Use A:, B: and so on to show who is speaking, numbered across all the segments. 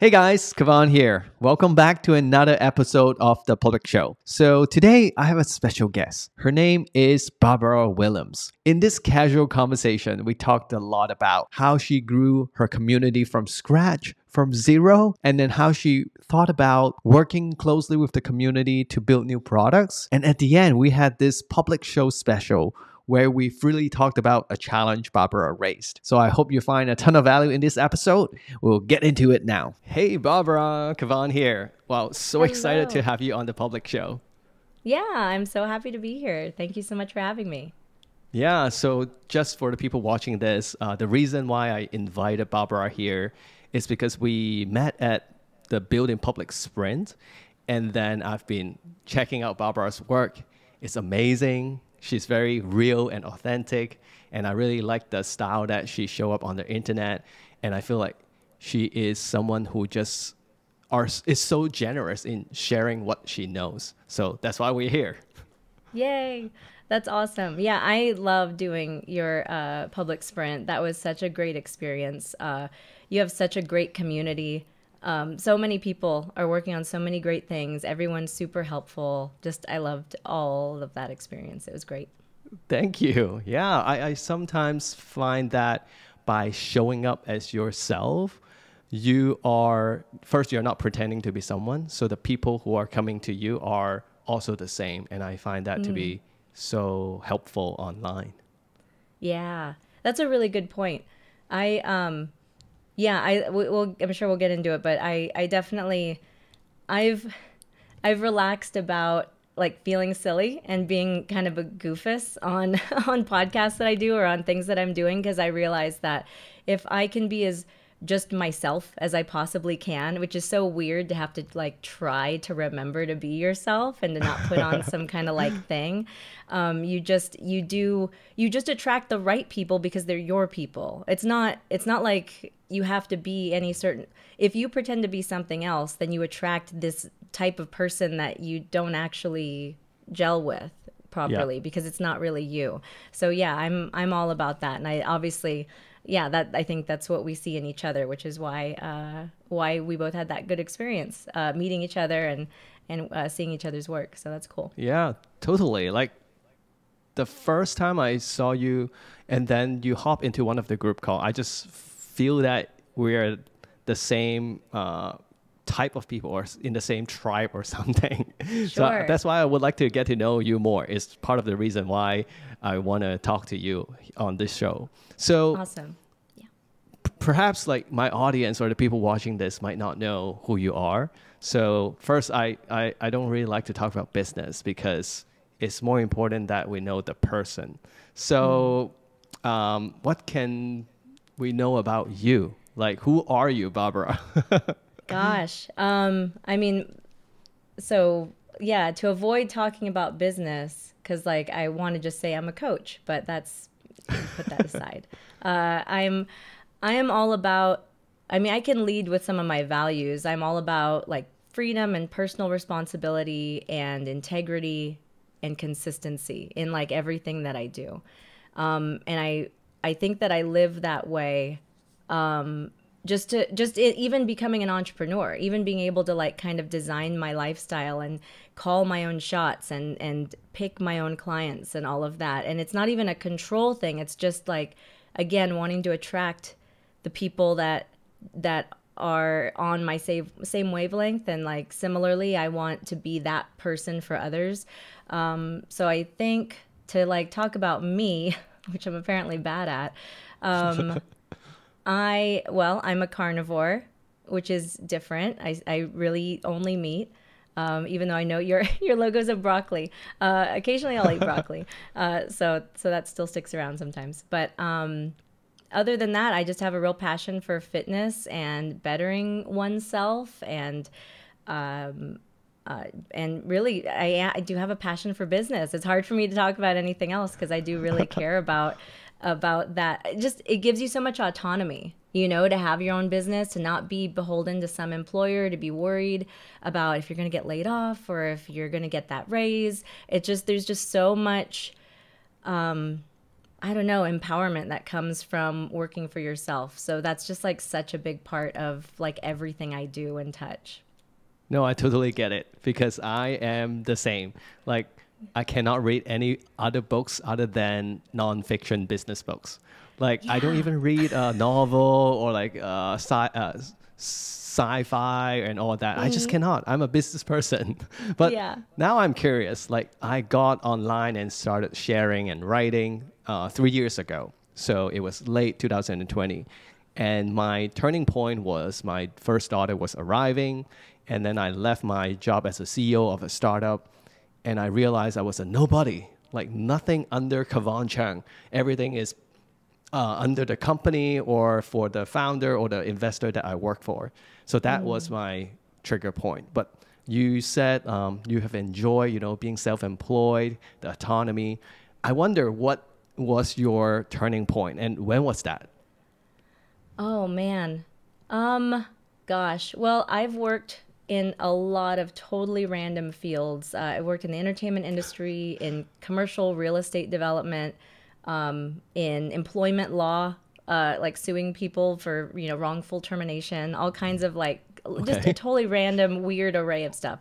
A: Hey guys, Kevon here. Welcome back to another episode of The Public Show. So today I have a special guest. Her name is Barbara Williams. In this casual conversation, we talked a lot about how she grew her community from scratch, from zero, and then how she thought about working closely with the community to build new products. And at the end, we had this public show special where we freely talked about a challenge Barbara raised. So I hope you find a ton of value in this episode. We'll get into it now. Hey Barbara, Kevon here. Wow, so excited to
B: Hello.
A: have you on the public show.
B: Yeah, I'm so happy to be here. Thank you so much for having me.
A: Yeah, so just for the people watching this, the reason why I invited Barbara here is because we met at the Building Public Sprint, and then I've been checking out Barbara's work. It's amazing. She's very real and authentic, and I really like the style that she show up on the internet. And I feel like she is someone who just is so generous in sharing what she knows. So that's why we're here.
B: Yay. That's awesome. Yeah, I love doing your public sprint. That was such a great experience. You have such a great community. So many people are working on so many great things. Everyone's super helpful. Just, I loved all of that experience. It was great.
A: Thank you. Yeah, I sometimes find that by showing up as yourself, you're not pretending to be someone. So the people who are coming to you are also the same. And I find that to be so helpful online.
B: Yeah, that's a really good point. I yeah, I'm sure we'll get into it, but I definitely I've I've relaxed about like feeling silly and being kind of a goofus on on podcasts that I do or on things that I'm doing because I realize that if I can be as just myself as I possibly can, which is so weird to have to like try to remember to be yourself and to not put on some kind of like thing. You just attract the right people because they're your people. It's not like you have to be any certain. If you pretend to be something else, then you attract this type of person that you don't actually gel with
A: Yeah.
B: properly because it's not really you. So yeah, I'm all about that, and I obviously, yeah, that I think that's what we see in each other, which is why we both had that good experience meeting each other and seeing each other's work. So that's cool.
A: Yeah, totally. Like the first time I saw you and then you hop into one of the group call, I just feel that we're the same type of people or in the same tribe or something. So
B: Sure.
A: that's why I would like to get to know you more. It's part of the reason why I want to talk to you on this show. So
B: Awesome. Yeah.
A: perhaps like my audience or the people watching this might not know who you are. So first, I don't really like to talk about business because it's more important that we know the person. So what can we know about you? Like, who are you, Barbara?
B: Gosh. I mean, so yeah, to avoid talking about business, because like I want to just say I'm a coach, but that's put that aside. I am all about. I mean, I can lead with some of my values. I'm all about like freedom and personal responsibility and integrity and consistency in like everything that I do. And I think that I live that way even becoming an entrepreneur, even being able to like kind of design my lifestyle and call my own shots and pick my own clients and all of that. And it's not even a control thing. It's just like, again, wanting to attract the people that are on my same wavelength. And like similarly, I want to be that person for others. So I think to like talk about me, which I'm apparently bad at, I'm a carnivore, which is different. I really only meat, even though I know your your logo's of broccoli. Occasionally I'll eat broccoli, so that still sticks around sometimes. But other than that, I just have a real passion for fitness and bettering oneself, and really, I do have a passion for business. It's hard for me to talk about anything else because I do really care about that. It gives you so much autonomy, to have your own business, to not be beholden to some employer, to be worried about if you're going to get laid off or if you're going to get that raise. There's just so much I don't know, empowerment that comes from working for yourself. So that's just like such a big part of like everything I do and touch.
A: No, I totally get it because I am the same. Like, I cannot read any other books other than nonfiction business books. Like, I don't
B: Yeah.
A: even read a novel or like sci-fi and all that. I just cannot. I'm a business person. But
B: Yeah.
A: now I'm curious. Like, I got online and started sharing and writing 3 years ago. So it was late 2020. And my turning point was my first daughter was arriving. And then I left my job as a CEO of a startup. And I realized I was a nobody, like nothing under Kevon Chang. Everything is under the company or for the founder or the investor that I work for. So that was my trigger point. But you said you have enjoyed, being self-employed, the autonomy. I wonder what was your turning point and when was that?
B: Oh man. Gosh. Well, I've worked in a lot of totally random fields. I worked in the entertainment industry, in commercial real estate development, in employment law, like suing people for wrongful termination, all kinds of like just a
A: Okay.
B: totally random, weird array of stuff.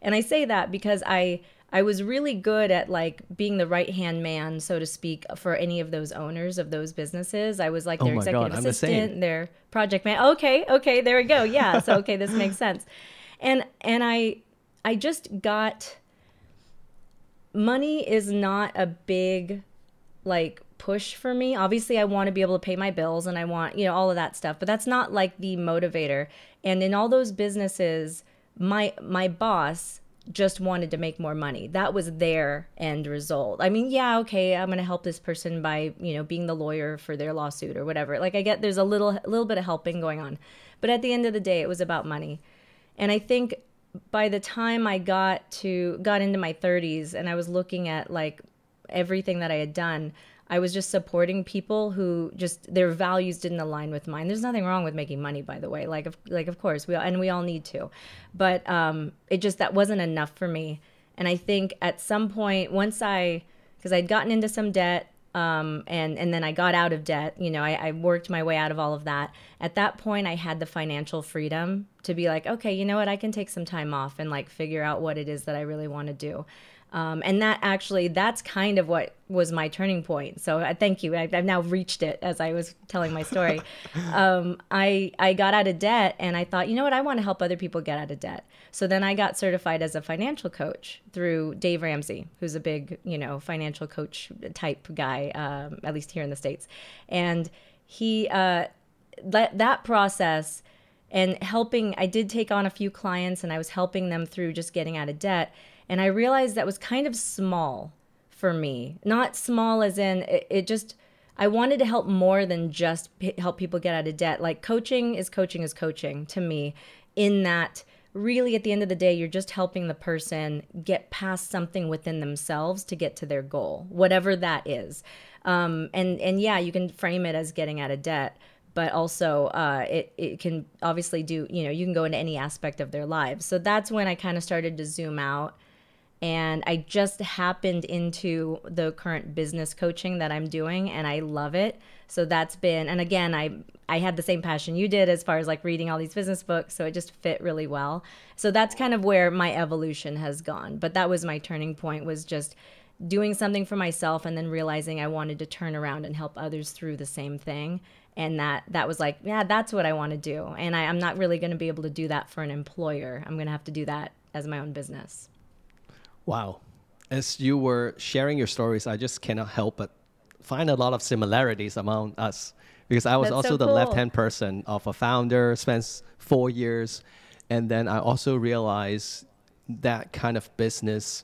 B: And I say that because I was really good at like being the right hand man, so to speak, for any of those owners of those businesses. I was like
A: Oh
B: their
A: my God,
B: executive
A: I'm the same.
B: assistant, their project man. Okay, there we go. Yeah, so okay, this makes sense. And I just got money is not a big like push for me. Obviously, I want to be able to pay my bills and I want, all of that stuff, but that's not like the motivator. And in all those businesses, my boss just wanted to make more money. That was their end result. I mean, yeah, okay, I'm going to help this person by, being the lawyer for their lawsuit or whatever. Like I get there's a little bit of helping going on. But at the end of the day, it was about money. And I think by the time I got into my 30s and I was looking at like everything that I had done, I was just supporting people who just their values didn't align with mine. There's nothing wrong with making money, by the way. Of course we all need to, but it just that wasn't enough for me. And I think at some point because I'd gotten into some debt, and then I got out of debt. I worked my way out of all of that. At that point, I had the financial freedom to be like, okay, you know what, I can take some time off and like figure out what it is that I really want to do. And that's kind of what was my turning point. So thank you. I've now reached it as I was telling my story. I got out of debt and I thought, you know what, I want to help other people get out of debt. So then I got certified as a financial coach through Dave Ramsey, who's a big, financial coach type guy, at least here in the States. And he, that process and I did take on a few clients and I was helping them through just getting out of debt. And I realized that was kind of small for me. Not small as in it just, I wanted to help more than just help people get out of debt. Like coaching is coaching to me, in that really at the end of the day, you're just helping the person get past something within themselves to get to their goal, whatever that is. And yeah, you can frame it as getting out of debt, but also it can obviously you can go into any aspect of their lives. So that's when I kind of started to zoom out. And I just happened into the current business coaching that I'm doing, and I love it. So that's been, and again, I had the same passion you did as far as like reading all these business books, so it just fit really well. So that's kind of where my evolution has gone. But that was my turning point, was just doing something for myself and then realizing I wanted to turn around and help others through the same thing. And that was like, yeah, that's what I want to do. And I'm not really going to be able to do that for an employer. I'm going to have to do that as my own business.
A: Wow. As you were sharing your stories, I just cannot help but find a lot of similarities among us, because I was
B: That's
A: also
B: so
A: the
B: cool.
A: left-hand person of a founder, spent 4 years. And then I also realized that kind of business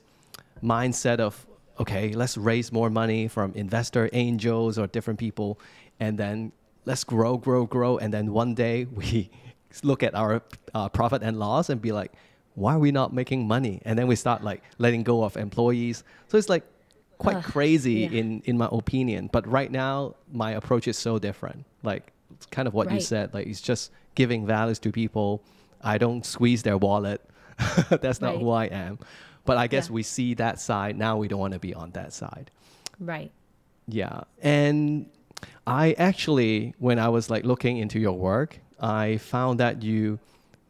A: mindset of, okay, let's raise more money from investor angels or different people. And then let's grow, grow, grow. And then one day we look at our profit and loss and be like, why are we not making money? And then we start like letting go of employees. So it's like quite crazy
B: Yeah.
A: in my opinion. But right now, my approach is so different. Like it's kind of what you
B: Right.
A: said, like it's just giving values to people. I don't squeeze their wallet. That's not
B: Right.
A: who I am. But I guess
B: Yeah.
A: we see that side. Now we don't want to be on that side.
B: Right.
A: Yeah. And I actually, when I was like looking into your work, I found that you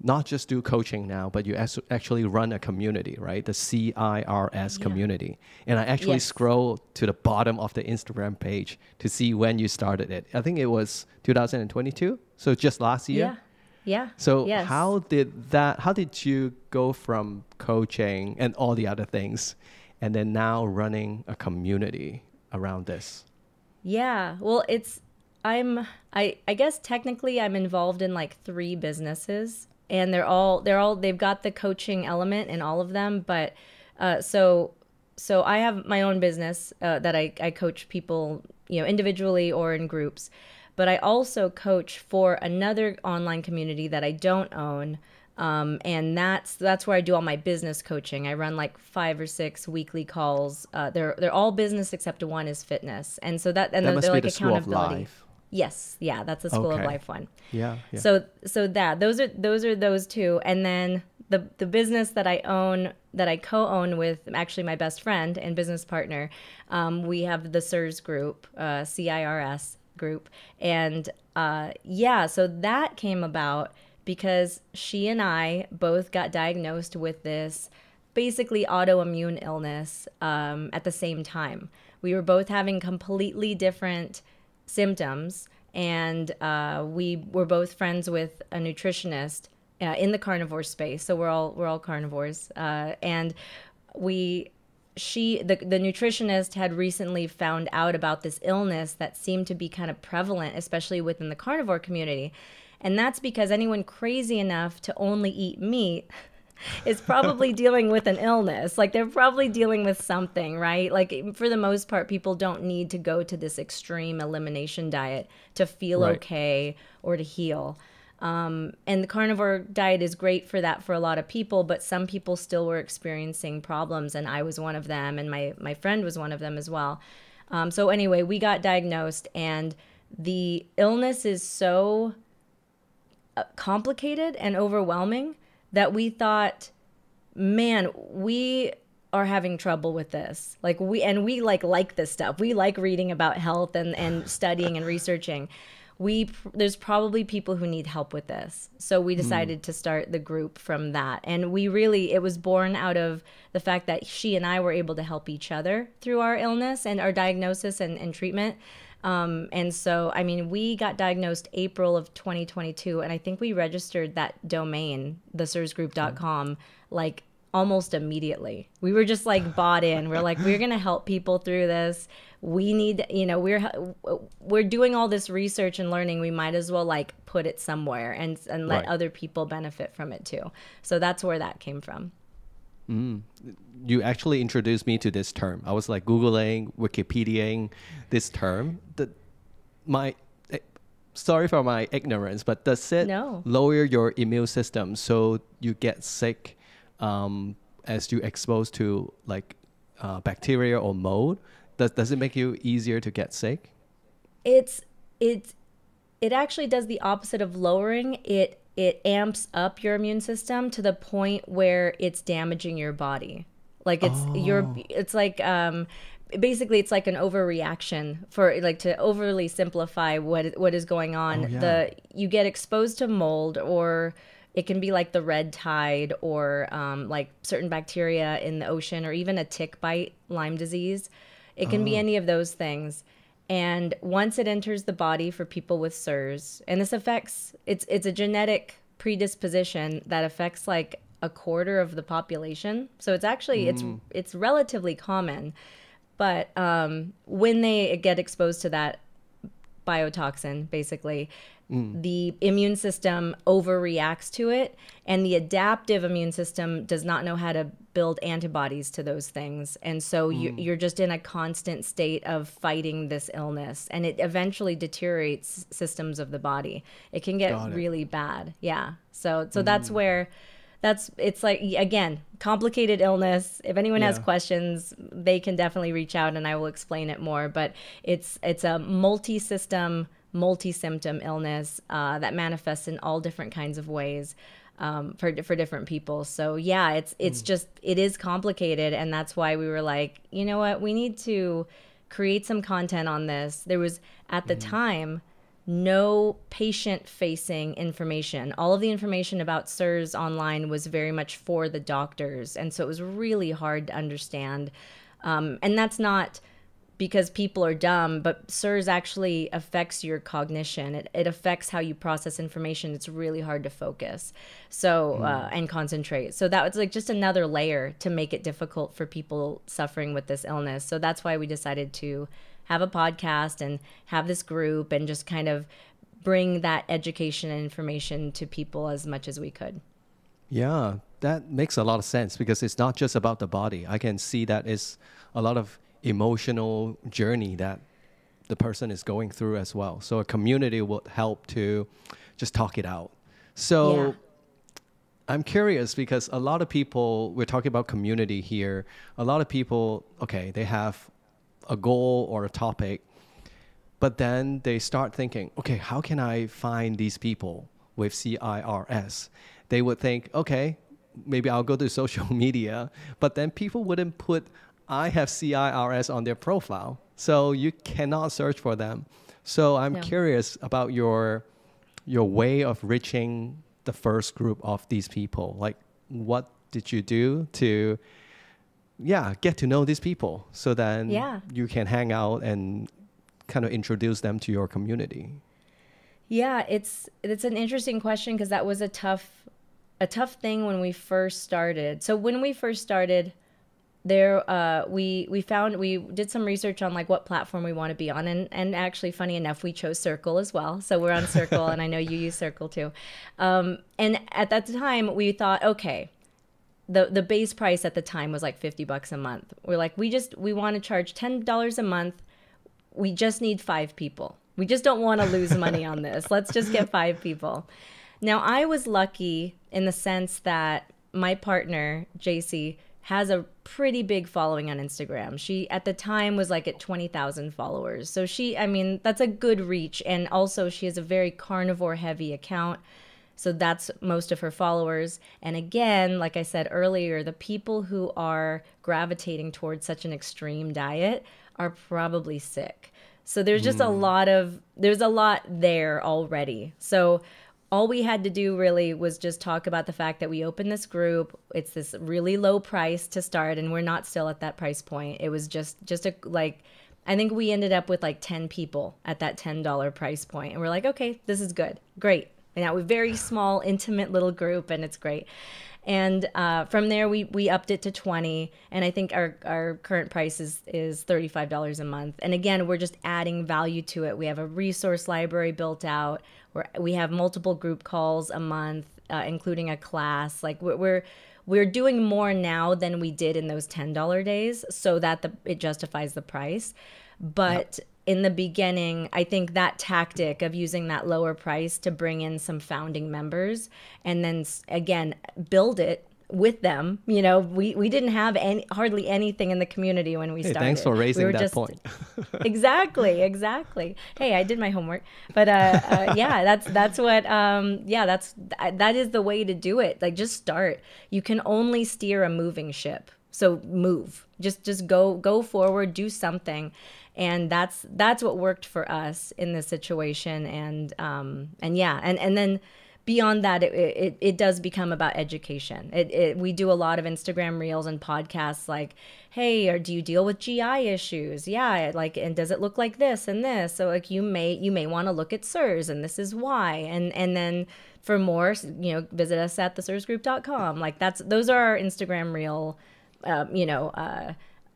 A: not just do coaching now, but you actually run a community, right? The CIRS
B: Yeah.
A: community. And I actually
B: Yes.
A: scroll to the bottom of the Instagram page to see when you started it. I think it was 2022, so just last year.
B: Yeah. Yeah.
A: So
B: Yes.
A: how did you go from coaching and all the other things and then now running a community around this?
B: Yeah. Well, I guess technically I'm involved in like three businesses, and they've got the coaching element in all of them, but so I have my own business that I coach people, individually or in groups, but I also coach for another online community that I don't own. And that's where I do all my business coaching. I run like 5 or 6 weekly calls. They're all business except one is fitness, and so
A: That
B: they're
A: must be
B: like
A: the school of
B: accountability.
A: life.
B: Yes, yeah, that's the School of
A: Okay.
B: Life one.
A: Yeah, yeah.
B: So that those are those two, and then the business that I own, that I co-own with actually my best friend and business partner. We have the CIRS Group, CIRS Group, and yeah, so that came about because she and I both got diagnosed with this basically autoimmune illness at the same time. We were both having completely different symptoms, and we were both friends with a nutritionist in the carnivore space. So we're all carnivores, and we the nutritionist had recently found out about this illness that seemed to be kind of prevalent, especially within the carnivore community. And that's because anyone crazy enough to only eat meat is probably dealing with an illness. Like they're probably dealing with something, right? Like for the most part, people don't need to go to this extreme elimination diet to feel
A: Right.
B: okay or to heal. And the carnivore diet is great for that for a lot of people, but some people still were experiencing problems, and I was one of them, and my friend was one of them as well. So anyway, we got diagnosed, and the illness is so complicated and overwhelming that we thought, man, we are having trouble with this. Like we like this stuff. We like reading about health and studying and researching. There's probably people who need help with this. So we decided to start the group from that. And it was born out of the fact that she and I were able to help each other through our illness and our diagnosis and treatment. And so, I mean, we got diagnosed April of 2022, and I think we registered that domain, the cirsgroup.com, like almost immediately. We were just like bought in. We're like, we're going to help people through this. We need, we're doing all this research and learning. We might as well like put it somewhere and let
A: Right.
B: other people benefit from it too. So that's where that came from.
A: You actually introduced me to this term. I was like Googling, Wikipediaing this term. My sorry for my ignorance, but does it
B: No.
A: lower your immune system so you get sick as you expose to like bacteria or mold? Does it make you easier to get sick?
B: It's it actually does the opposite of lowering it. It amps up your immune system to the point where it's damaging your body. Like it's like basically it's like an overreaction, for like, to overly simplify what is going on.
A: Oh, yeah.
B: You get exposed to mold, or it can be like the red tide, or like certain bacteria in the ocean, or even a tick bite, Lyme disease. It can be any of those things. And once it enters the body for people with CIRS, and this affects, it's a genetic predisposition that affects like a quarter of the population. So it's actually, it's relatively common. But when they get exposed to that biotoxin, basically, the immune system overreacts to it, and the adaptive immune system does not know how to build antibodies to those things. And so you're just in a constant state of fighting this illness, and it eventually deteriorates systems of the body. It can get
A: Got it.
B: really bad. Yeah. So that's where it's like, again, complicated illness. If anyone has
A: Yeah.
B: questions, they can definitely reach out and I will explain it more. But it's a multi-system, multi-symptom illness that manifests in all different kinds of ways for different people. So yeah, it's just, it is complicated, and that's why we were like, you know what, we need to create some content on this. There was, at the time, no patient-facing information. All of the information about CIRS online was very much for the doctors, and so it was really hard to understand. And that's not because people are dumb, but CIRS actually affects your cognition. It affects how you process information. It's really hard to focus and concentrate. So that was like just another layer to make it difficult for people suffering with this illness. So that's why we decided to have a podcast and have this group and just kind of bring that education and information to people as much as we could.
A: Yeah, that makes a lot of sense because it's not just about the body. I can see that it's a lot of emotional journey that the person is going through as well. So a community would help to just talk it out. So I'm curious because a lot of people, we're talking about community here. A lot of people, okay, they have a goal or a topic, but then they start thinking, okay, how can I find these people with CIRS? They would think, okay, maybe I'll go to social media, but then people wouldn't put I have CIRS on their profile, so you cannot search for them. So I'm curious about your way of reaching the first group of these people. Like, what did you do to, get to know these people so then you can hang out and kind of introduce them to your community?
B: Yeah, it's an interesting question because that was a tough thing when we first started. So when we first started, we did some research on like what platform we want to be on, and actually, funny enough, we chose Circle as well. So we're on Circle, and I know you use Circle too. And at that time, we thought, okay, the base price at the time was like $50 a month. We're like, we want to charge $10 a month. We just need 5 people. We just don't want to lose money on this. Let's just get 5 people. Now, I was lucky in the sense that my partner, JC, has a pretty big following on Instagram. She, at the time, was like at 20,000 followers. So that's a good reach. And also, she has a very carnivore-heavy account. So that's most of her followers. And again, like I said earlier, the people who are gravitating towards such an extreme diet are probably sick. So there's just a lot there already. So all we had to do really was just talk about the fact that we opened this group. It's this really low price to start, and we're not still at that price point. It was just I think we ended up with like 10 people at that $10 price point. And we're like, okay, this is good. Great. And now we're a very small, intimate little group, and it's great. And from there, we upped it to 20, and I think our current price is $35 a month. And again, we're just adding value to it. We have a resource library built out. We have multiple group calls a month, including a class. Like we're doing more now than we did in those $10 days, so that it justifies the price. But in the beginning, I think that tactic of using that lower price to bring in some founding members and then again build it with them. We didn't have hardly anything in the community when we started.
A: Thanks for raising that point.
B: Exactly. Hey, I did my homework. But that is the way to do it. Like, just start. You can only steer a moving ship. So move. Just go forward, do something. And that's what worked for us in this situation. And then beyond that, it does become about education. We do a lot of Instagram reels and podcasts like, hey, or do you deal with GI issues? Yeah, like, and does it look like this and this? So like you may want to look at CIRS, and this is why. And then for more, visit us at thecirsgroup.com. Like those are our Instagram reel,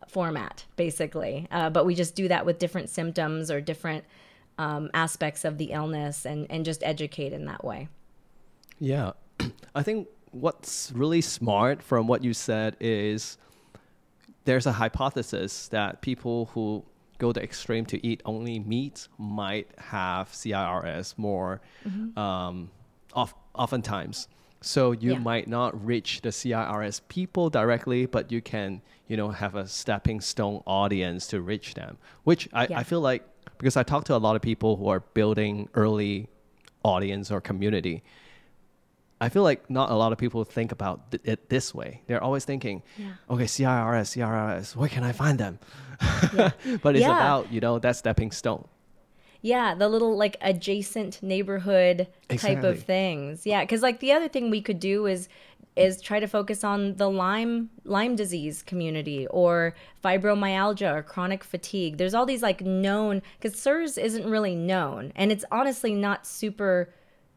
B: format basically. But we just do that with different symptoms or different aspects of the illness and just educate in that way.
A: Yeah. I think what's really smart from what you said is there's a hypothesis that people who go the extreme to eat only meat might have CIRS more oftentimes. So you might not reach the CIRS people directly, but you can, have a stepping stone audience to reach them, which I feel like, because I talk to a lot of people who are building early audience or community, I feel like not a lot of people think about it this way. They're always thinking, okay, CIRS, where can I find them?
B: Yeah.
A: But it's
B: Yeah.
A: about, that stepping stone.
B: Yeah, the little like adjacent neighborhood type of
A: Exactly.
B: things. Yeah, because like the other thing we could do is try to focus on the Lyme disease community or fibromyalgia or chronic fatigue. There's all these like known, because CIRS isn't really known, and it's honestly not super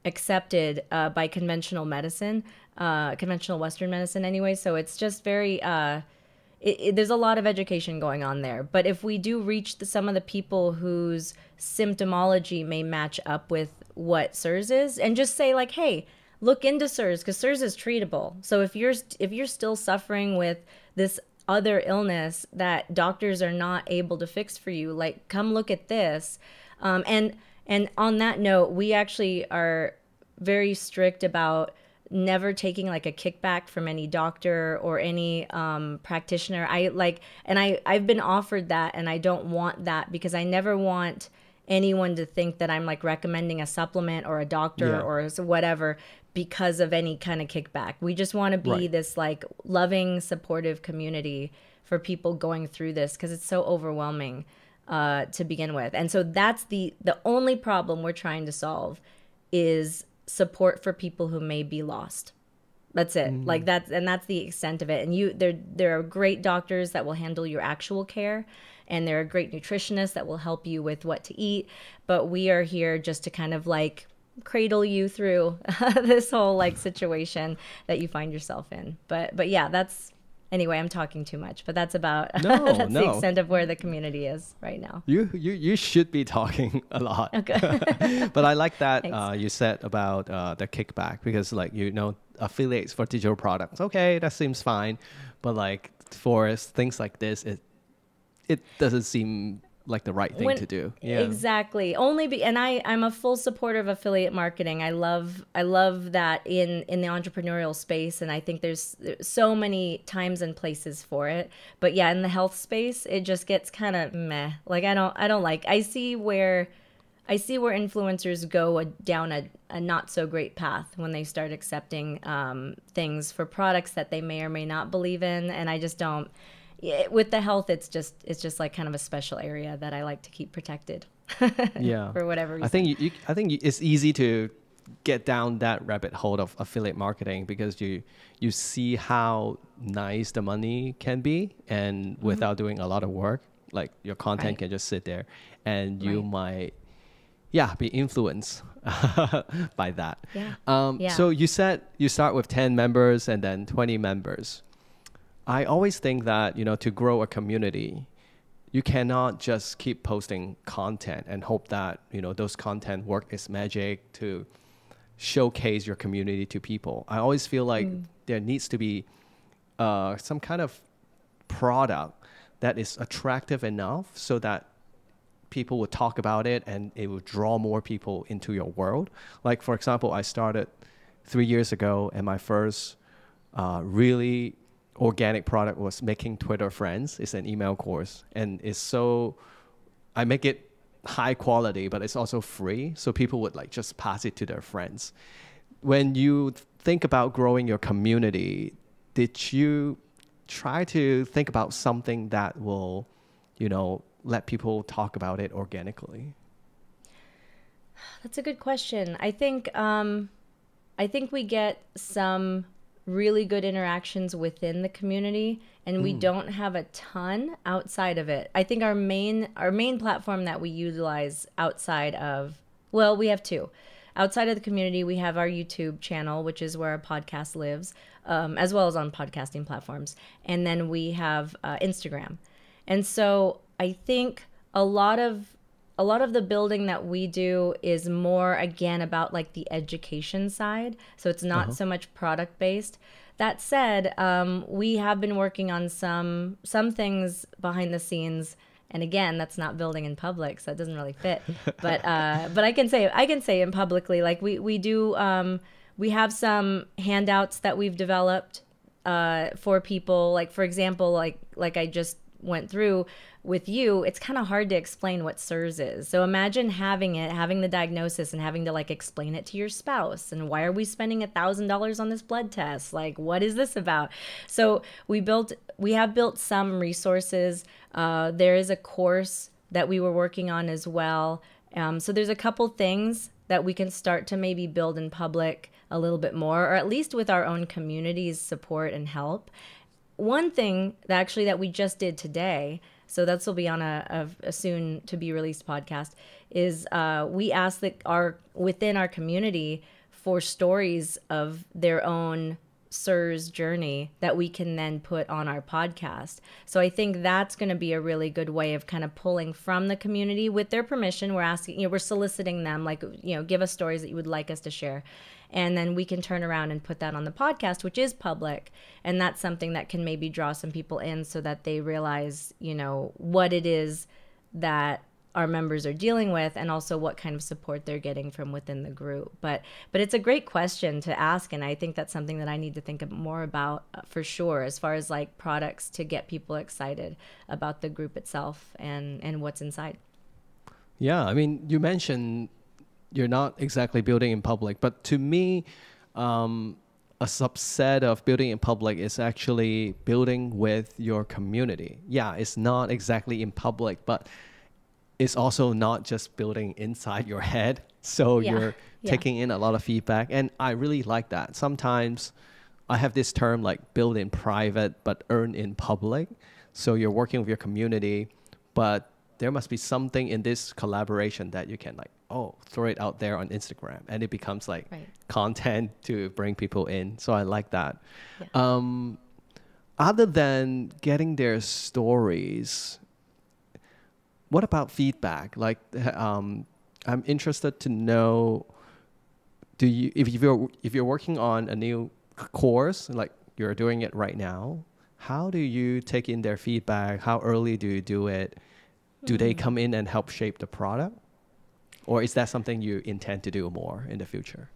B: accepted by conventional medicine, conventional Western medicine anyway. So it's just very there's a lot of education going on there. But if we do reach some of the people whose symptomology may match up with what CIRS is, and just say like, hey, look into CIRS, because CIRS is treatable. So if you're still suffering with this other illness that doctors are not able to fix for you, like come look at this. And on that note, we actually are very strict about never taking like a kickback from any doctor or any practitioner. I've been offered that, and I don't want that, because I never want anyone to think that I'm like recommending a supplement or a doctor
A: Yeah.
B: or whatever because of any kind of kickback. We just want to be
A: Right.
B: this like loving, supportive community for people going through this, because it's so overwhelming to begin with. And so that's the only problem we're trying to solve, is support for people who may be lost. That's it. Like that's the extent of it. And there are great doctors that will handle your actual care, and there are great nutritionists that will help you with what to eat. But we are here just to kind of like cradle you through this whole like situation that you find yourself in. But yeah, that's anyway, I'm talking too much, but that's about
A: No,
B: that's the
A: no.
B: extent of where the community is right now.
A: You should be talking a lot.
B: Okay.
A: But I like that
B: Thanks.
A: you said about the kickback, because like, affiliates for digital products. Okay, that seems fine. But like for things like this, it doesn't seem like the right thing to do. Yeah.
B: Exactly. And I'm a full supporter of affiliate marketing. I love that in the entrepreneurial space, and I think there's so many times and places for it. But yeah, in the health space, it just gets kind of meh. Like I see where influencers go down a not so great path when they start accepting things for products that they may or may not believe in, and I just don't. With the health, it's just like kind of a special area that I like to keep protected.
A: Yeah.
B: For whatever reason.
A: I think it's easy to get down that rabbit hole of affiliate marketing, because you see how nice the money can be, and without doing a lot of work, like your content
B: Right.
A: can just sit there, and you
B: Right.
A: might be influenced by that.
B: Yeah. Yeah.
A: So you said you start with 10 members and then 20 members. I always think that, to grow a community, you cannot just keep posting content and hope that, those content work its magic to showcase your community to people. I always feel like there needs to be some kind of product that is attractive enough so that people would talk about it and it would draw more people into your world. Like, for example, I started 3 years ago, and my first really organic product was making Twitter friends. It's an email course, and I make it high quality, but it's also free, so people would like just pass it to their friends. When you think about growing your community, did you try to think about something that will, let people talk about it organically?
B: That's a good question. I think we get some really good interactions within the community, and we don't have a ton outside of it. I think our main platform that we utilize outside of, well, we have two. Outside of the community, we have our YouTube channel, which is where our podcast lives, as well as on podcasting platforms. And then we have Instagram. And so I think a lot of the building that we do is more, again, about like the education side. So it's not so much product based. That said, we have been working on some things behind the scenes. And again, that's not building in public, so it doesn't really fit. But I can say in publicly, like we do, we have some handouts that we've developed for people. Like, for example, like I just went through with you, it's kind of hard to explain what CIRS is. So imagine having the diagnosis and having to like explain it to your spouse. And why are we spending $1,000 on this blood test? Like, what is this about? So we have built some resources. There is a course that we were working on as well. So there's a couple things that we can start to maybe build in public a little bit more, or at least with our own community's support and help. One thing that we just did today, so this will be on a soon to be released podcast, is we asked that within our community for stories of their own CIRS journey that we can then put on our podcast. So I think that's going to be a really good way of kind of pulling from the community with their permission. We're asking, we're soliciting them, like, give us stories that you would like us to share. And then we can turn around and put that on the podcast, which is public. And that's something that can maybe draw some people in so that they realize, what it is that our members are dealing with, and also what kind of support they're getting from within the group. But it's a great question to ask, and I think that's something that I need to think more about for sure, as far as like products to get people excited about the group itself and what's inside.
A: Yeah, I mean, you mentioned you're not exactly building in public, but to me, a subset of building in public is actually building with your community. Yeah, it's not exactly in public, but it's also not just building inside your head. So you're taking in a lot of feedback. And I really like that. Sometimes I have this term like build in private, but earn in public. So you're working with your community, but there must be something in this collaboration that you can like, throw it out there on Instagram. And it becomes like content to bring people in. So I like that. Yeah. Other than getting their stories, what about feedback? Like, I'm interested to know, if you're working on a new course, like you're doing it right now, how do you take in their feedback? How early do you do it? Do they come in and help shape the product? Or is that something you intend to do more in the future?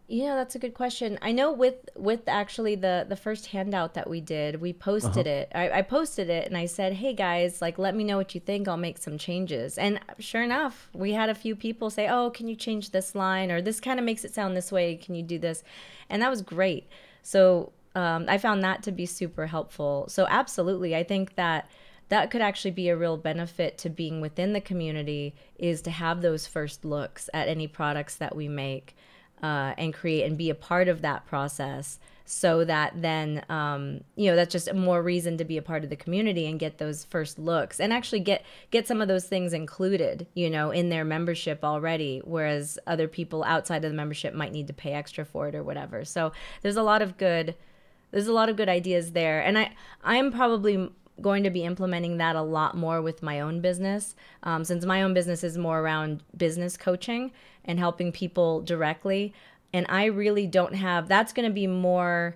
B: That's a good question. I know with actually the first handout that we did, we posted it. I posted it and I said, hey guys, like, let me know what you think. I'll make some changes. And sure enough, we had a few people say, can you change this line? Or this kind of makes it sound this way. Can you do this? And that was great. So I found that to be super helpful. So absolutely, I think that could actually be a real benefit to being within the community, is to have those first looks at any products that we make. And create and be a part of that process, so that then, that's just more reason to be a part of the community and get those first looks and actually get some of those things included, in their membership already, whereas other people outside of the membership might need to pay extra for it or whatever. So there's a lot of good ideas there. And I'm probably going to be implementing that a lot more with my own business, since my own business is more around business coaching and helping people directly. And I really don't have, that's going to be more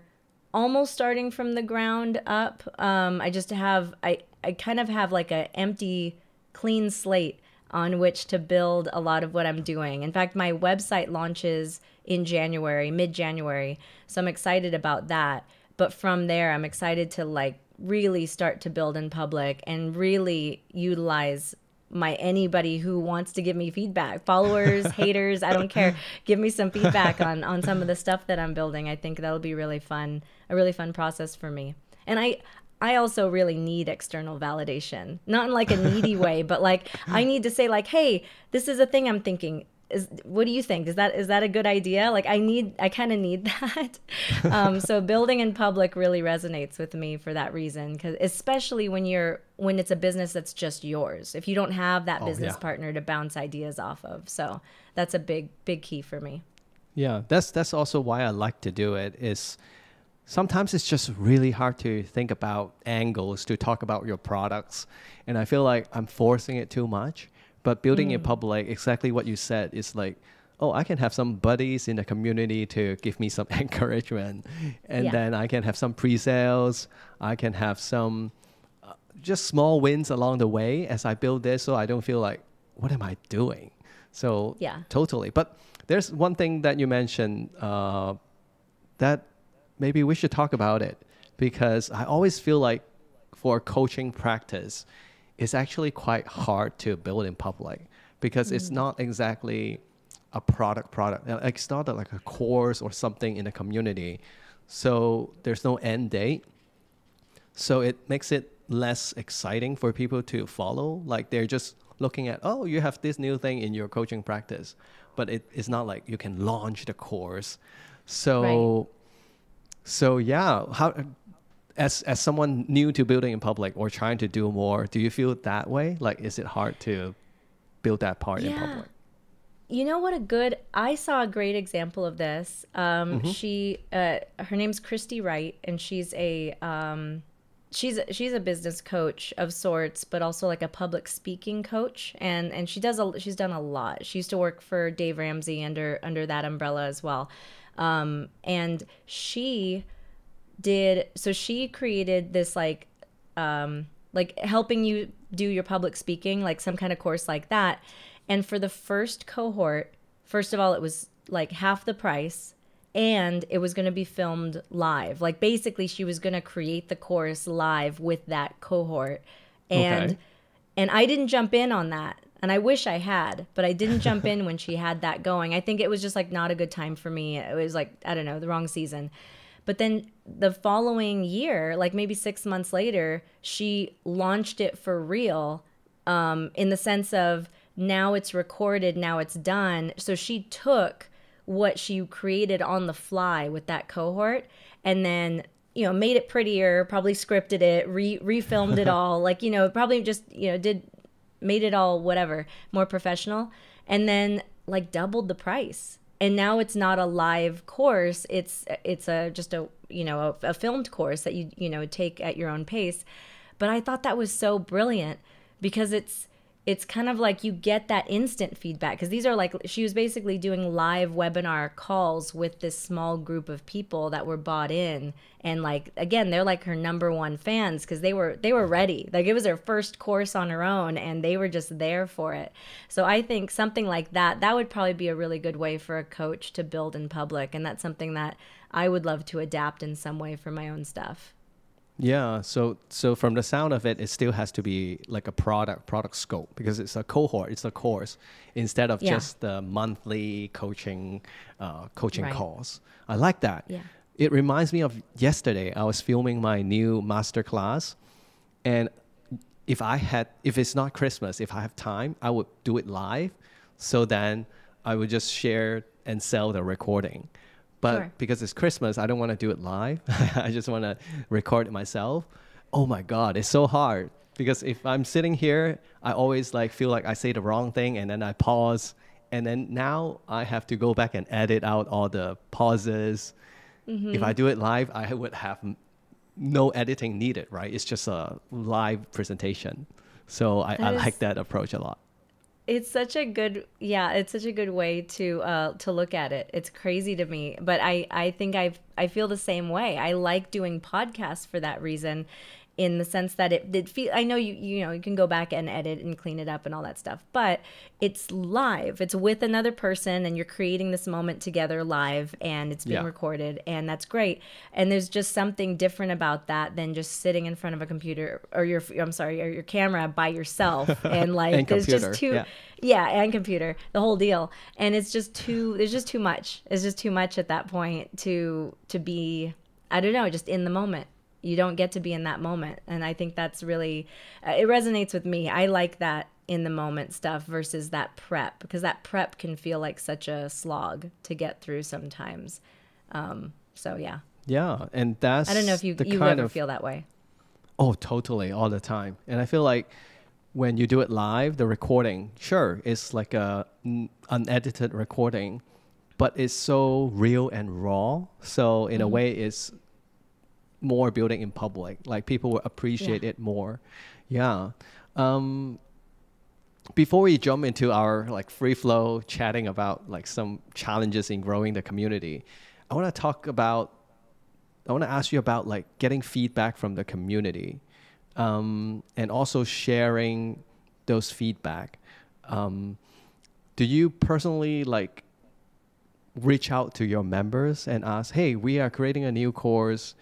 B: almost starting from the ground up. I kind of have like an empty, clean slate on which to build a lot of what I'm doing. In fact, my website launches in January, mid-January. So I'm excited about that. But from there, I'm excited to like really start to build in public and really utilize anybody who wants to give me feedback, followers, haters, I don't care. Give me some feedback on some of the stuff that I'm building. I think that'll be really fun, a really fun process for me. And I also really need external validation, not in like a needy way, but like I need to say like, hey, this is a thing I'm thinking. What do you think? Is that a good idea? Like I kind of need that. So building in public really resonates with me for that reason, because especially when it's a business that's just yours, if you don't have that business partner to bounce ideas off of. So that's a big key for me.
A: Yeah, that's also why I like to do it. Is sometimes it's just really hard to think about angles to talk about your products, and I feel like I'm forcing it too much. But building in public, exactly what you said, is like, I can have some buddies in the community to give me some encouragement. And then I can have some pre-sales. I can have some just small wins along the way as I build this, so I don't feel like, what am I doing? So totally. But there's one thing that you mentioned that maybe we should talk about it, because I always feel like for coaching practice, it's actually quite hard to build in public because it's not exactly a product. Like, it's not like a course or something in the community. So there's no end date. So it makes it less exciting for people to follow. Like, they're just looking at, oh, you have this new thing in your coaching practice, but it's not like you can launch the course. So, so yeah, how, as someone new to building in public or trying to do more, do you feel that way? Like, is it hard to build that part in public?
B: You know what, I saw a great example of this. Her name's Christy Wright, and she's she's a business coach of sorts, but also like a public speaking coach. And she's done a lot. She used to work for Dave Ramsey under that umbrella as well. And she created this like helping you do your public speaking, like some kind of course like that. And for the first cohort, first of all, it was like half the price, and it was going to be filmed live. Like, basically, she was going to create the course live with that cohort. And I didn't jump in on that. And I wish I had, but I didn't jump in when she had that going. I think it was just like not a good time for me. It was like, I don't know, the wrong season. But then the following year, like maybe 6 months later, she launched it for real, in the sense of, now it's recorded, now it's done. So she took what she created on the fly with that cohort, and then, made it prettier, probably scripted it, refilmed it all, like, probably just, made it all whatever, more professional, and then like doubled the price. And now it's not a live course, it's just a filmed course that you take at your own pace. But I thought that was so brilliant, because it's kind of like you get that instant feedback, because these are like, she was basically doing live webinar calls with this small group of people that were bought in. And like, again, they're like her number one fans, because they were ready. Like, it was her first course on her own, and they were just there for it. So I think something like that would probably be a really good way for a coach to build in public. And that's something that I would love to adapt in some way for my own stuff.
A: Yeah, so from the sound of it, it still has to be like a product scope, because it's a cohort, it's a course, instead of just the monthly coaching calls. I like that. Yeah. It reminds me of yesterday. I was filming my new masterclass, and if it's not Christmas, if I have time, I would do it live. So then I would just share and sell the recording. But because it's Christmas, I don't want to do it live. I just want to record it myself. Oh my God, it's so hard. Because if I'm sitting here, I always like feel like I say the wrong thing, and then I pause. And then now I have to go back and edit out all the pauses. If I do it live, I would have no editing needed, right? It's just a live presentation. So I like that approach a lot.
B: It's such a good way to look at it. It's crazy to me, but I think I feel the same way. I like doing podcasts for that reason, in the sense that it did feel, I know you can go back and edit and clean it up and all that stuff, but it's live. It's with another person, and you're creating this moment together live, and it's being recorded, and that's great. And there's just something different about that than just sitting in front of a computer or your camera by yourself, and like
A: and
B: there's
A: computer.
B: just too and computer, the whole deal. And it's just there's just too much. It's just too much at that point to be, I don't know, just in the moment. You don't get to be in that moment. And I think that's really, it resonates with me. I like that in the moment stuff versus that prep, because that prep can feel like such a slog to get through sometimes. So yeah.
A: Yeah. And that's,
B: I don't know if you ever feel that way.
A: Oh, totally. All the time. And I feel like when you do it live, the recording, sure, it's like a unedited recording, but it's so real and raw. So in a way, it's more building in public, like people will appreciate it more. Before we jump into our like free flow chatting about like some challenges in growing the community, I want to ask you about like getting feedback from the community, and also sharing those feedback. Do you personally like reach out to your members and ask, hey, we are creating a new course,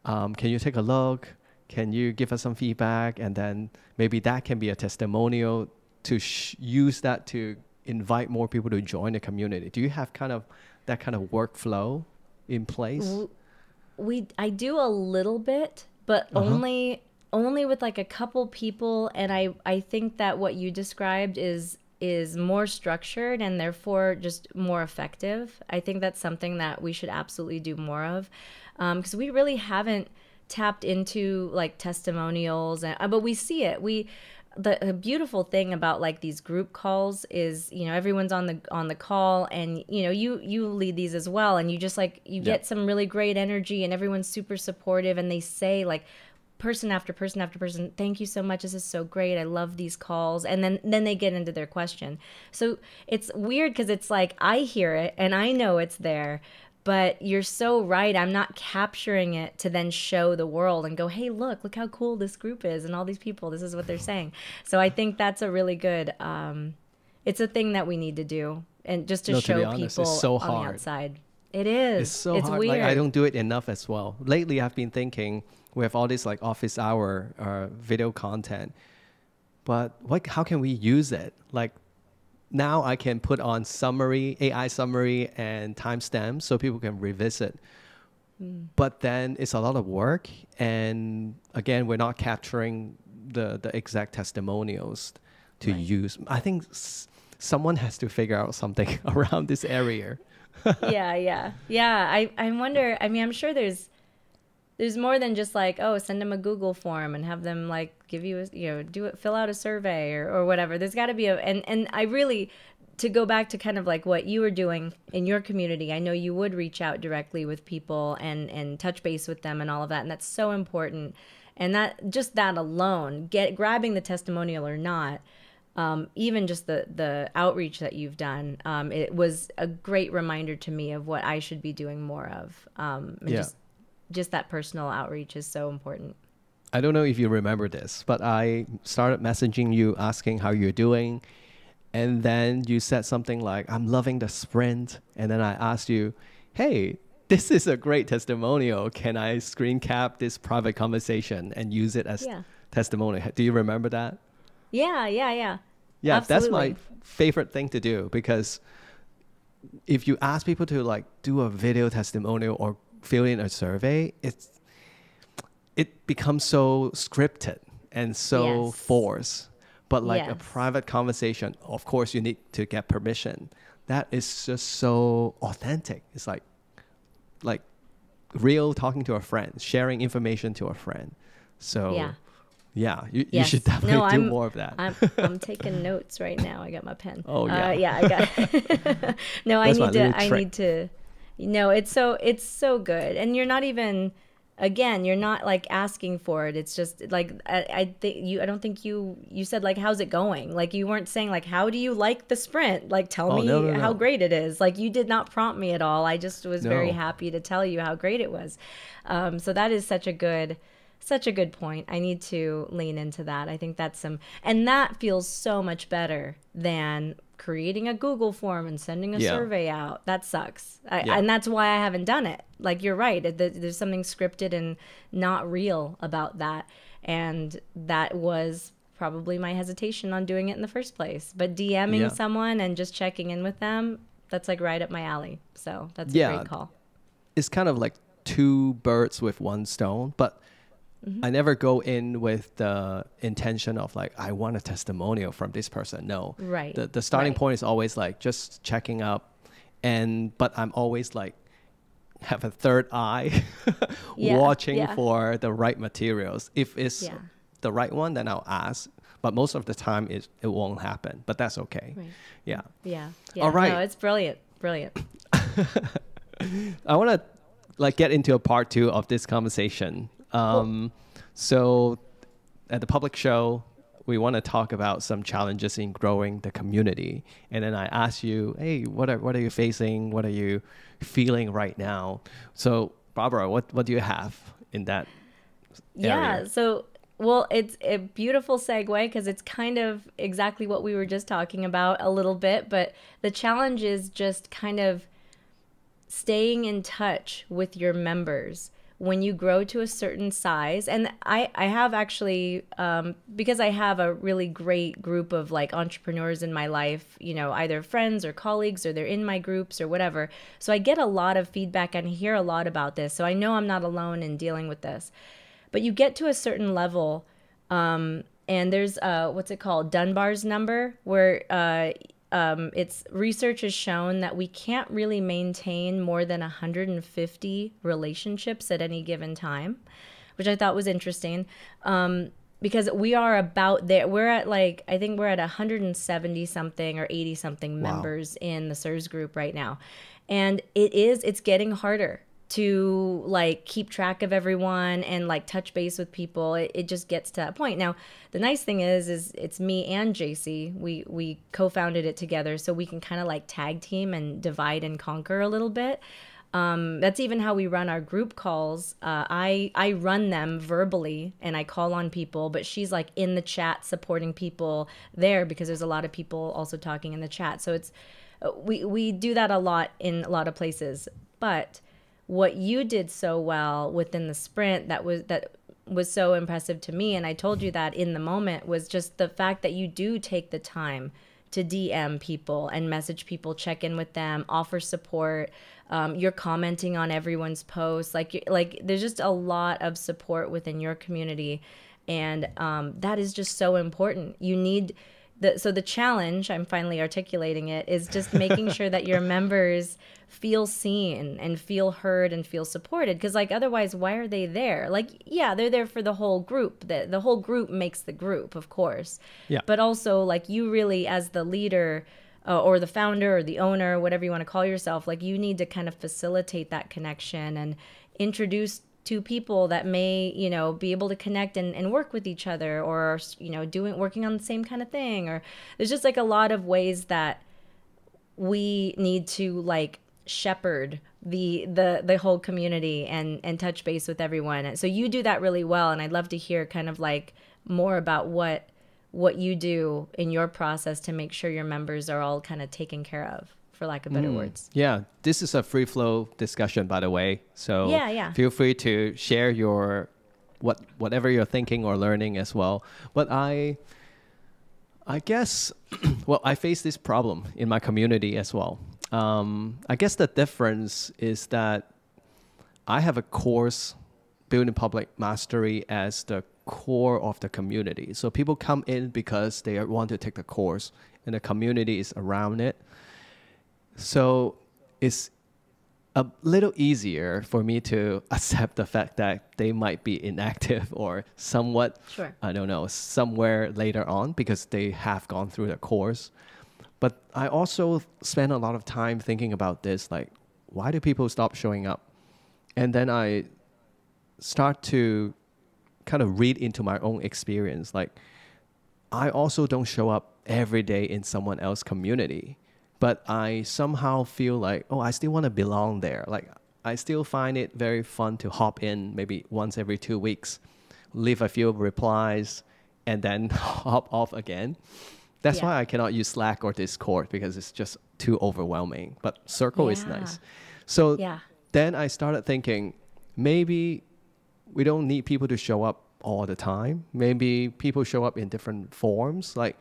A: can you take a look? Can you give us some feedback? And then maybe that can be a testimonial to use that to invite more people to join the community. Do you have kind of that kind of workflow in place?
B: I do a little bit, but only with like a couple people, and I think that what you described is more structured and therefore just more effective. I think that's something that we should absolutely do more of, because we really haven't tapped into like testimonials, but we see it. The beautiful thing about like these group calls is, you know, everyone's on the call, and you know, you lead these as well, and you just like you get some really great energy, and everyone's super supportive, and they say like person after person after person, thank you so much, this is so great, I love these calls, and then they get into their question. So it's weird because it's like I hear it and I know it's there, but you're so right. I'm not capturing it to then show the world and go, hey, look how cool this group is and all these people. This is what they're saying. So I think that's a really good, it's a thing that we need to do. And just to show
A: honest,
B: people
A: it's so
B: on
A: hard.
B: the outside. It is.
A: It's so hard.
B: Weird.
A: Like, I don't do it enough as well. Lately, I've been thinking we have all this like office hour video content, but how can we use it? Like, now I can put on AI summary and timestamps so people can revisit. But then it's a lot of work. And again, we're not capturing the exact testimonials to use. I think someone has to figure out something around this area.
B: Yeah. I wonder, I mean, I'm sure there's more than just like, oh, send them a Google form and have them like give you fill out a survey or whatever. There's got to be and I really, to go back to kind of like what you were doing in your community, I know you would reach out directly with people and touch base with them and all of that. And that's so important. And that alone, grabbing the testimonial or not, even just the outreach that you've done, it was a great reminder to me of what I should be doing more of. Just that personal outreach is so important.
A: I don't know if you remember this, but I started messaging you asking how you're doing. And then you said something like, I'm loving the sprint. And then I asked you, hey, this is a great testimonial. Can I screen cap this private conversation and use it as testimonial? Do you remember that?
B: Yeah.
A: Yeah,
B: absolutely.
A: That's my favorite thing to do, because if you ask people to like do a video testimonial or fill in a survey, it becomes so scripted and so forced. But like a private conversation, of course, you need to get permission. That is just so authentic. It's like real talking to a friend, sharing information to a friend. So you should definitely do more of that.
B: I'm taking notes right now. I got my pen.
A: Oh yeah.
B: I got. No, I need to. No, it's so good, and you're not even. Again, you're not like asking for it. It's just like I don't think you said like, how's it going? Like, you weren't saying like, how do you like the sprint? Like, tell me how great it is. Like, you did not prompt me at all. I just was very happy to tell you how great it was. So that is such a good point. I need to lean into that. I think and that feels so much better than creating a Google form and sending a survey out. That sucks. And that's why I haven't done it. Like, you're right. There's something scripted and not real about that. And that was probably my hesitation on doing it in the first place. But DMing someone and just checking in with them, that's like right up my alley. So that's a great call.
A: It's kind of like two birds with one stone, but I never go in with the intention of like, I want a testimonial from this person. No.
B: Right.
A: The starting point is always like just checking up, but I'm always like have a third eye watching for the right materials. If it's the right one, then I'll ask. But most of the time it won't happen, but that's okay. Right. Yeah. All right.
B: No, it's brilliant.
A: I want to like get into a part 2 of this conversation. So at the public show, we want to talk about some challenges in growing the community. And then I asked you, hey, what are you facing? What are you feeling right now? So Barbara, what do you have in that area?
B: So, well, it's a beautiful segue because it's kind of exactly what we were just talking about a little bit. But the challenge is just kind of staying in touch with your members when you grow to a certain size, and I have actually, because I have a really great group of like entrepreneurs in my life, you know, either friends or colleagues, or they're in my groups or whatever. So I get a lot of feedback and hear a lot about this. So I know I'm not alone in dealing with this. But you get to a certain level, and there's what's it called, Dunbar's number, where it's research has shown that we can't really maintain more than 150 relationships at any given time, which I thought was interesting. Because we are about there. We're at like, I think we're at 170 something or 80 something members in the CIRS group right now. And it's getting harder to like keep track of everyone and like touch base with people. It just gets to that point. Now, the nice thing is it's me and JC. We co-founded it together, so we can kind of like tag team and divide and conquer a little bit. That's even how we run our group calls. I run them verbally and I call on people, but she's like in the chat supporting people there, because there's a lot of people also talking in the chat. So it's we do that a lot in a lot of places. But what you did so well within the sprint that was so impressive to me, and I told you that in the moment, was just the fact that you do take the time to DM people and message people, check in with them, offer support. You're commenting on everyone's posts. Like there's just a lot of support within your community, and that is just so important. You need so the challenge, I'm finally articulating it, is just making sure that your members feel seen and feel heard and feel supported. Because like otherwise, why are they there? Like, yeah, they're there for the whole group. The whole group makes the group, of course.
A: Yeah.
B: But also, like, you really, as the leader or the founder or the owner, whatever you want to call yourself, like, you need to kind of facilitate that connection and introduce two people that may, you know, be able to connect and work with each other, or, you know, working on the same kind of thing. Or there's just like a lot of ways that we need to like shepherd the whole community and touch base with everyone. So you do that really well, and I'd love to hear kind of like more about what you do in your process to make sure your members are all kind of taken care of, for lack of better words.
A: Yeah, this is a free flow discussion, by the way. So
B: yeah.
A: feel free to share your whatever you're thinking or learning as well. But I guess, well, I face this problem in my community as well. I guess the difference is that I have a course, Building Public Mastery, as the core of the community. So people come in because they want to take the course, and the community is around it. So it's a little easier for me to accept the fact that they might be inactive or somewhat,
B: Sure.
A: I don't know, somewhere later on, because they have gone through the course. But I also spend a lot of time thinking about this, like, why do people stop showing up? And then I start to kind of read into my own experience. Like, I also don't show up every day in someone else's community, but I somehow feel like, oh, I still want to belong there. Like, I still find it very fun to hop in maybe once every 2 weeks, leave a few replies, and then hop off again. That's why I cannot use Slack or Discord, because it's just too overwhelming. But Circle is nice. So then I started thinking, maybe we don't need people to show up all the time. Maybe people show up in different forms. Like,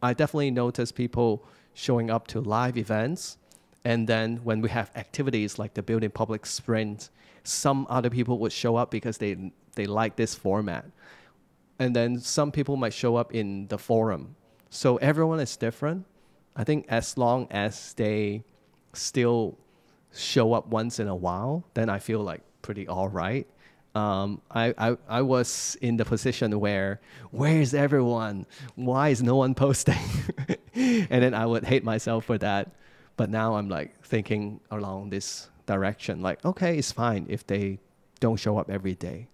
A: I definitely notice people showing up to live events. And then when we have activities like the Building Public Sprint, some other people would show up because they like this format. And then some people might show up in the forum. So everyone is different. I think as long as they still show up once in a while, then I feel like pretty all right. I was in the position where is everyone? Why is no one posting? And then I would hate myself for that. But now I'm like thinking along this direction, like, okay, it's fine if they don't show up every day.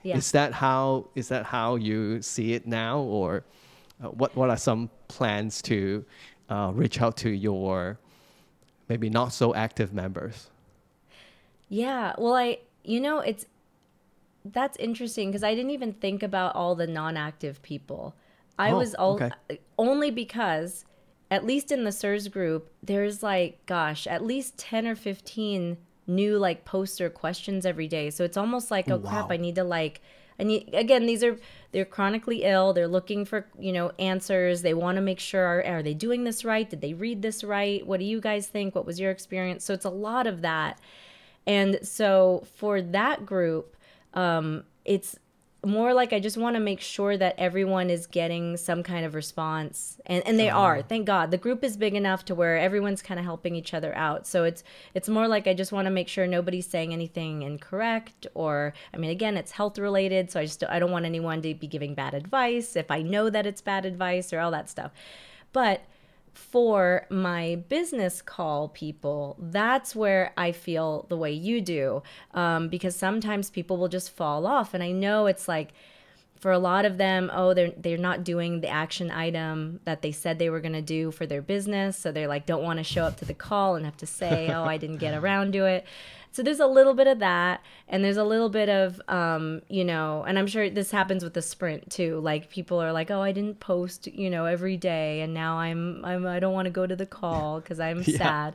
A: Yeah. Is that how you see it now? Or what are some plans to reach out to your maybe not so active members?
B: Yeah, well, that's interesting, because I didn't even think about all the non-active people. Only because, at least in the CIRS group, there's like, gosh, at least 10 or 15 new like posts or questions every day. So it's almost like, oh crap,
A: Wow.
B: I need to like, again, they're chronically ill. They're looking for, answers. They want to make sure, are they doing this right? Did they read this right? What do you guys think? What was your experience? So it's a lot of that. And so for that group, it's more like I just want to make sure that everyone is getting some kind of response, and they are. Thank God, the group is big enough to where everyone's kind of helping each other out. So it's more like I just want to make sure nobody's saying anything incorrect, or I mean, again, it's health related, so I don't want anyone to be giving bad advice if I know that it's bad advice or all that stuff. But for my business call people, that's where I feel the way you do, because sometimes people will just fall off, and I know it's like for a lot of them, oh, they're not doing the action item that they said they were going to do for their business, so they're like don't want to show up to the call and have to say, oh, I didn't get around to it. So there's a little bit of that, and there's a little bit of, and I'm sure this happens with the sprint too. Like people are like, oh, I didn't post, every day, and now I don't want to go to the call because I'm sad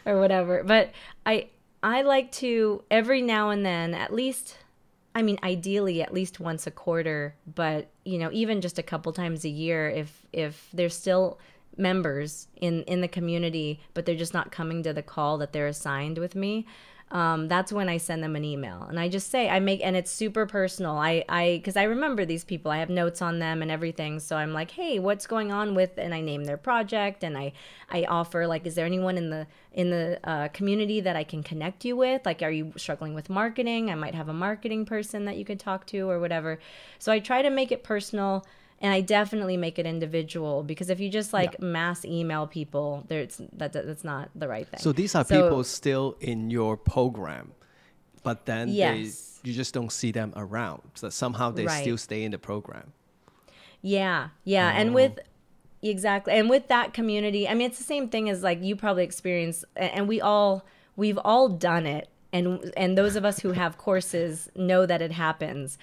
B: or whatever. But I like to every now and then, at least, I mean, ideally at least once a quarter, but even just a couple times a year, if there's still members in the community, but they're just not coming to the call that they're assigned with me. That's when I send them an email, and I just say and it's super personal. Because I remember these people, I have notes on them and everything. So I'm like, hey, what's going on with, and I name their project, and I offer like, is there anyone in the community that I can connect you with? Like, are you struggling with marketing? I might have a marketing person that you could talk to or whatever. So I try to make it personal. And I definitely make it individual, because if you just like mass email people, that's not the right thing.
A: So these are people still in your program, but then you just don't see them around. So somehow they still stay in the program.
B: Yeah. Exactly. And with that community, I mean, it's the same thing as like you probably experience, and we've all done it. And those of us who have courses know that it happens.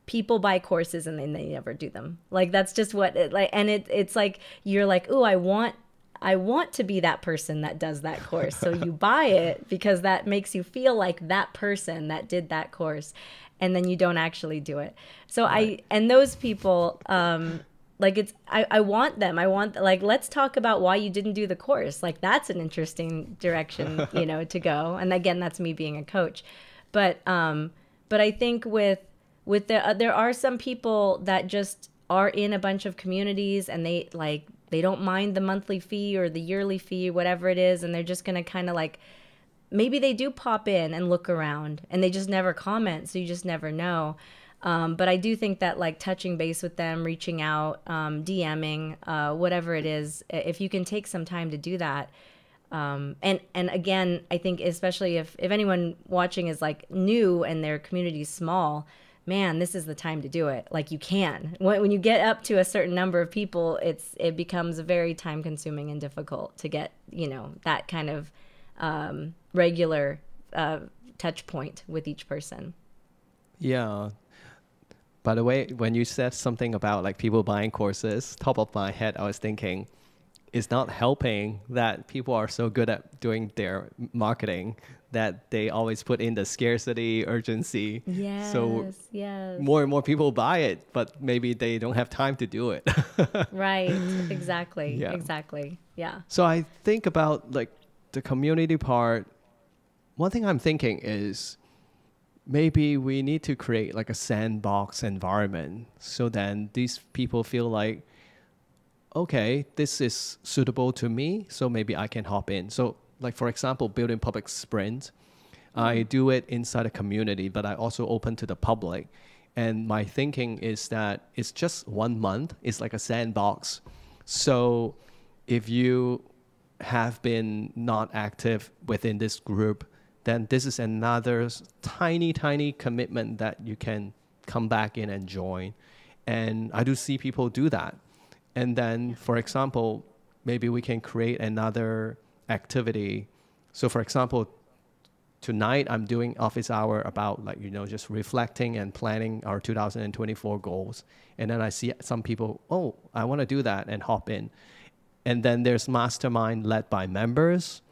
B: People buy courses and then they never do them. Like that's just what it like, and it's like you're like, oh, I want to be that person that does that course. So you buy it because that makes you feel like that person that did that course, and then you don't actually do it. So and those people, like I want them. I want, like, let's talk about why you didn't do the course. Like that's an interesting direction, to go. And again, that's me being a coach. But I think there are some people that just are in a bunch of communities, and they don't mind the monthly fee or the yearly fee, whatever it is, and they're just going to kind of like, maybe they do pop in and look around and they just never comment, so you just never know. But I do think that like touching base with them, reaching out, DMing, whatever it is, if you can take some time to do that. And again, I think especially if anyone watching is like new and their community is small, man, this is the time to do it. Like you can. When you get up to a certain number of people, it becomes very time consuming and difficult to get, that kind of regular touch point with each person.
A: Yeah. By the way, when you said something about like people buying courses, top of my head, I was thinking, it's not helping that people are so good at doing their marketing that they always put in the scarcity, urgency.
B: Yes,
A: so
B: yes.
A: More and more people buy it, but maybe they don't have time to do it.
B: Right, exactly,
A: Yeah.
B: exactly, yeah.
A: So I think about like the community part. One thing I'm thinking is maybe we need to create like a sandbox environment, so then these people feel like, okay, this is suitable to me, so maybe I can hop in. So like, for example, building public sprint, I do it inside a community, but I also open to the public. And my thinking is that it's just 1 month. It's like a sandbox. So if you have been not active within this group, then this is another tiny, tiny commitment that you can come back in and join. And I do see people do that. And then, for example, maybe we can create another activity. So, for example, tonight I'm doing office hour about like, just reflecting and planning our 2024 goals. And then I see some people, oh, I want to do that, and hop in. And then there's mastermind led by members,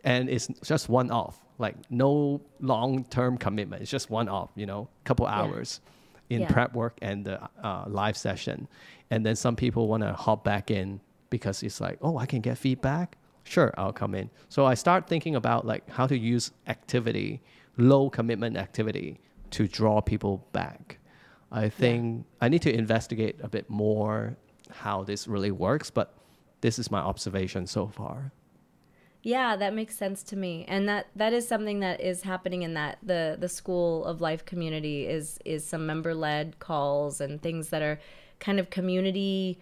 A: and it's just one off. like no long-term commitment. It's just one-off, couple hours in prep work and the live session. And then some people want to hop back in because it's like, oh, I can get feedback. Sure, I'll come in. So I start thinking about like how to use activity, low commitment activity, to draw people back. I think I need to investigate a bit more how this really works, but this is my observation so far.
B: Yeah, that makes sense to me. And that is something that is happening in that the School of Life community is some member-led calls and things that are kind of community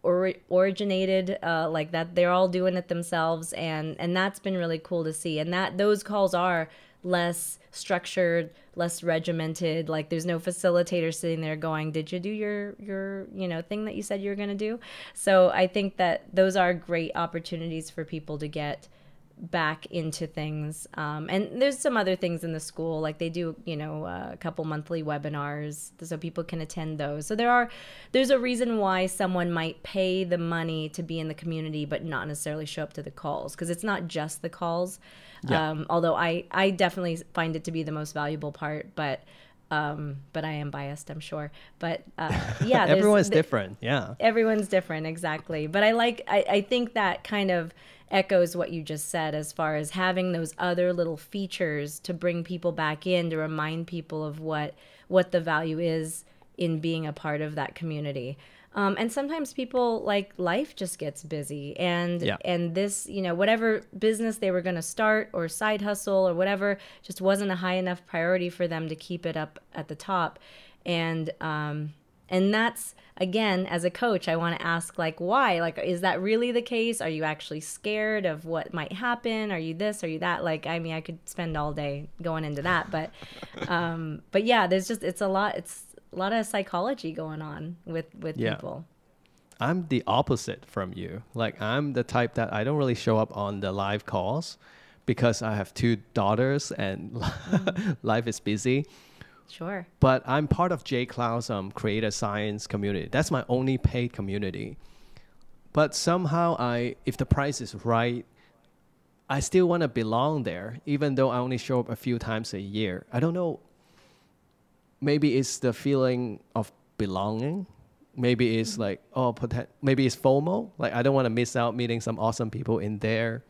B: originated, like that they're all doing it themselves, and that's been really cool to see. And that those calls are less structured, less regimented. Like there's no facilitator sitting there going, did you do your thing that you said you were going to do? So I think that those are great opportunities for people to get back into things. And there's some other things in the school, like they do, a couple monthly webinars so people can attend those. So there's a reason why someone might pay the money to be in the community but not necessarily show up to the calls, because it's not just the calls. Although I definitely find it to be the most valuable part, but I am biased, I'm sure. But yeah,
A: everyone's different. Yeah,
B: everyone's different, exactly. But I think that kind of echoes what you just said, as far as having those other little features to bring people back in, to remind people of what the value is in being a part of that community. And sometimes people, like, life just gets busy, and this, whatever business they were going to start or side hustle or whatever just wasn't a high enough priority for them to keep it up at the top. And that's, again, as a coach, I want to ask, like, why? Like, is that really the case? Are you actually scared of what might happen? Are you this? Are you that? Like, I mean, I could spend all day going into that, but yeah, it's a lot of psychology going on with people.
A: I'm the opposite from you. Like, I'm the type that I don't really show up on the live calls because I have 2 daughters and life is busy.
B: Sure.
A: But I'm part of J. Cloud's creator science community. That's my only paid community. But somehow if the price is right, I still want to belong there, even though I only show up a few times a year. I don't know. Maybe it's the feeling of belonging. Maybe it's like, maybe it's FOMO. Like, I don't want to miss out meeting some awesome people in there.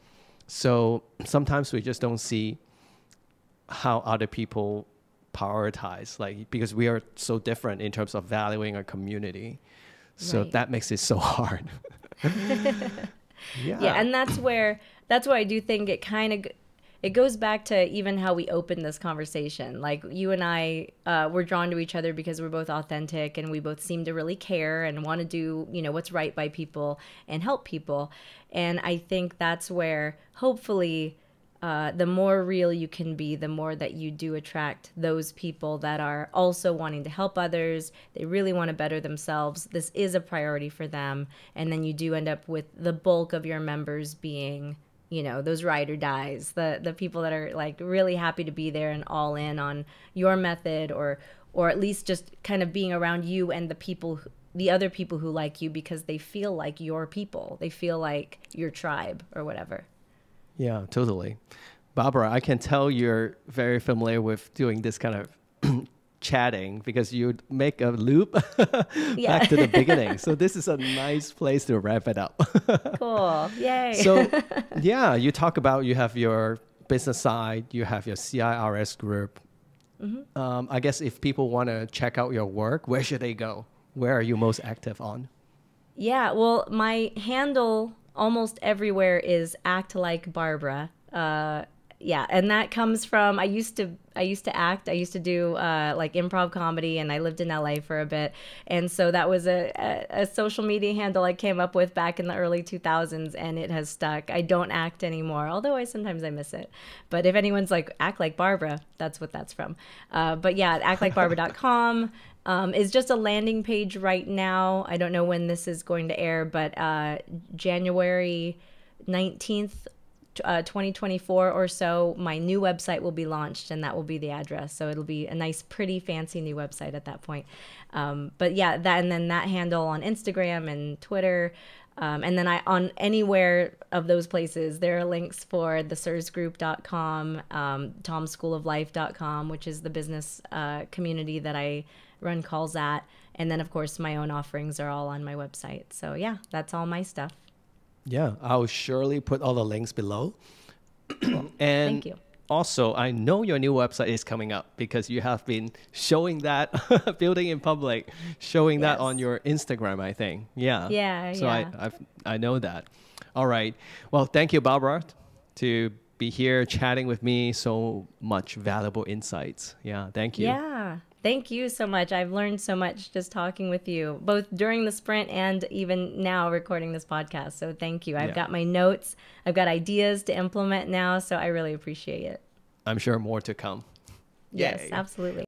A: So sometimes we just don't see how other people prioritize, like, because we are so different in terms of valuing our community. So that makes it so hard.
B: Yeah, and that's where I do think it goes back to even how we opened this conversation. Like, you and I were drawn to each other because we're both authentic and we both seem to really care and want to do, what's right by people and help people. And I think that's where, hopefully, the more real you can be, the more that you do attract those people that are also wanting to help others. They really want to better themselves. This is a priority for them. And then you do end up with the bulk of your members being, those ride or dies, the people that are, like, really happy to be there and all in on your method, or at least just kind of being around you and the other people who like you because they feel like your people. They feel like your tribe or whatever.
A: Yeah, totally. Barbara, I can tell you're very familiar with doing this kind of chatting because you make a loop back to the beginning. So this is a nice place to wrap it up.
B: Cool. Yay.
A: So yeah, you talk about, you have your business side, you have your CIRS Group. Mm-hmm. I guess if people want to check out your work, where should they go? Where are you most active on?
B: Yeah, well, my handle almost everywhere is Act Like Barbara. Yeah, and that comes from, I used to act. I used to do like improv comedy, and I lived in LA for a bit. And so that was a social media handle I came up with back in the early 2000s, and it has stuck. I don't act anymore, although sometimes I miss it. But if anyone's like, Act Like Barbara, that's what that's from. But yeah, actlikebarbara.com is just a landing page right now. I don't know when this is going to air, but January 19th, 2024 or so, my new website will be launched, and that will be the address. So it'll be a nice, pretty, fancy new website at that point. But yeah, that, and then that handle on Instagram and Twitter. And then on anywhere of those places, there are links for the CIRSgroup.com, tomschooloflife.com, which is the business community that I run calls at. And then, of course, my own offerings are all on my website. So yeah, that's all my stuff.
C: Yeah, I'll surely put all the links below. And
B: Thank you.
C: also, I know your new website is coming up because you have been showing that, building in public, showing that on your Instagram, I think. Yeah.
B: Yeah,
C: So
B: yeah.
C: I know that. All right. Well, thank you, Barbara, to be here chatting with me. So much valuable insights. Yeah. Thank you.
B: Yeah. Thank you so much. I've learned so much just talking with you, both during the sprint and even now recording this podcast. So thank you. I've got my notes. I've got ideas to implement now. So I really appreciate it.
C: I'm sure more to come.
B: Yes,
C: Yay.
B: absolutely.